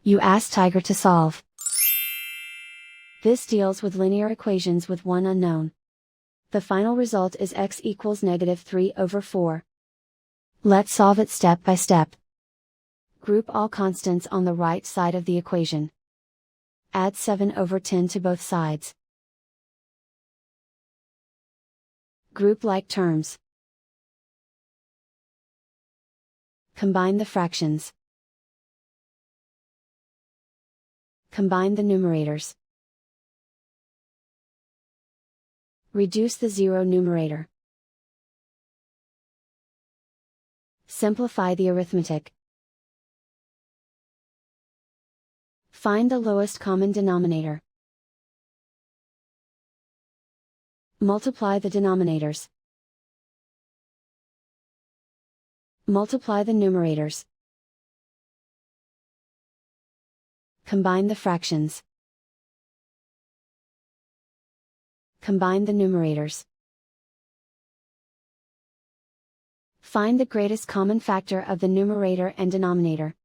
You ask Tiger to solve. This deals with linear equations with one unknown. The final result is x equals -3/4. Let's solve it step by step. Group all constants on the right side of the equation. Add 7/10 to both sides. Group like terms. Combine the fractions. Combine the numerators. Reduce the zero numerator. Simplify the arithmetic. Find the lowest common denominator. Multiply the denominators. Multiply the numerators. Combine the fractions. Combine the numerators. Find the greatest common factor of the numerator and denominator.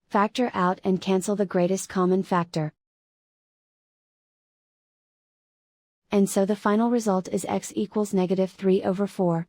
Factor out and cancel the greatest common factor. And so the final result is x equals -3/4.